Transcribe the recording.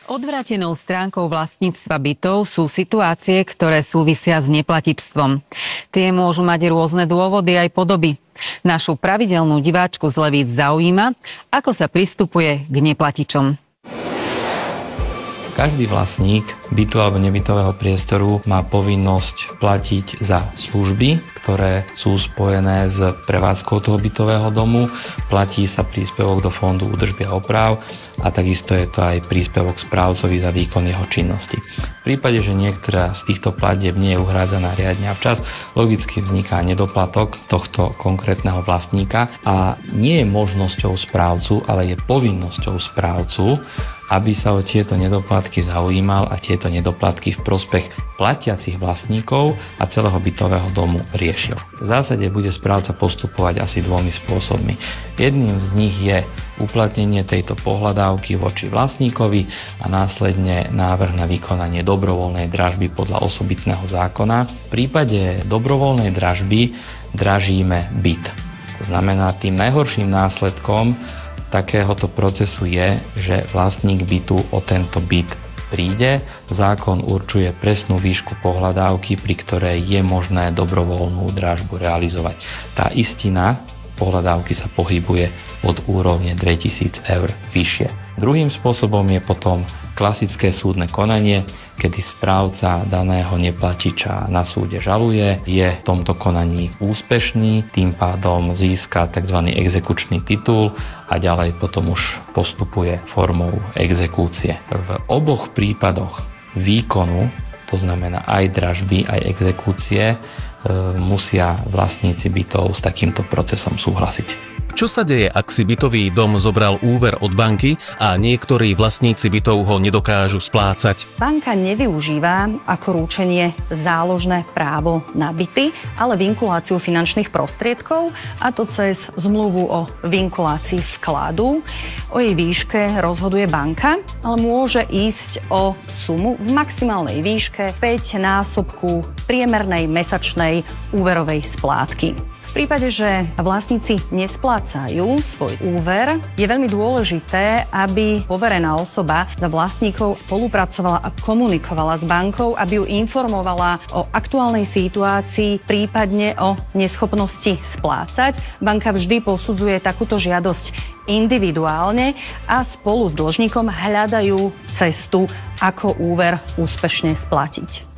Odvrátenou stránkou vlastníctva bytov sú situácie, ktoré súvisia s neplatičstvom. Tie môžu mať rôzne dôvody aj podoby. Našu pravidelnú diváčku z Levíc zaujíma, ako sa pristupuje k neplatičom. Každý vlastník bytu alebo nebytového priestoru má povinnosť platiť za služby, ktoré sú spojené s prevádzkou toho bytového domu. Platí sa príspevok do fondu údržby a oprav a takisto je to aj príspevok správcovi za výkon jeho činnosti. V prípade, že niektorá z týchto platieb nie je uhrádzaná riadne a včas, logicky vzniká nedoplatok tohto konkrétneho vlastníka a nie je možnosťou správcu, ale je povinnosťou správcu, aby sa o tieto nedoplatky zaujímal a tieto nedoplatky v prospech platiacich vlastníkov a celého bytového domu riešil. V zásade bude správca postupovať asi dvomi spôsobmi. Jedným z nich je uplatnenie tejto pohľadávky voči vlastníkovi a následne návrh na vykonanie dobrovoľnej dražby podľa osobitného zákona. V prípade dobrovoľnej dražby dražíme byt. To znamená, tým najhorším následkom takéhoto procesu je, že vlastník bytu o tento byt príde. Zákon určuje presnú výšku pohľadávky, pri ktorej je možné dobrovoľnú dražbu realizovať. Tá istina pohľadávky sa pohybuje od úrovne 2000 eur vyššie. Druhým spôsobom je potom klasické súdne konanie, kedy správca daného neplatiča na súde žaluje, je v tomto konaní úspešný, tým pádom získa tzv. Exekučný titul a ďalej potom už postupuje formou exekúcie. V oboch prípadoch výkonu, to znamená aj dražby, aj exekúcie, musia vlastníci bytov s takýmto procesom súhlasiť. Čo sa deje, ak si bytový dom zobral úver od banky a niektorí vlastníci bytov ho nedokážu splácať? Banka nevyužíva ako rúčenie záložné právo na byty, ale vinkuláciu finančných prostriedkov, a to cez zmluvu o vinkulácii vkladu. O jej výške rozhoduje banka, ale môže ísť o sumu v maximálnej výške 5-násobku priemernej mesačnej úverovej splátky. V prípade, že vlastníci nesplácajú svoj úver, je veľmi dôležité, aby poverená osoba za vlastníkov spolupracovala a komunikovala s bankou, aby ju informovala o aktuálnej situácii, prípadne o neschopnosti splácať. Banka vždy posudzuje takúto žiadosť individuálne a spolu s dlžníkom hľadajú cestu, ako úver úspešne splatiť.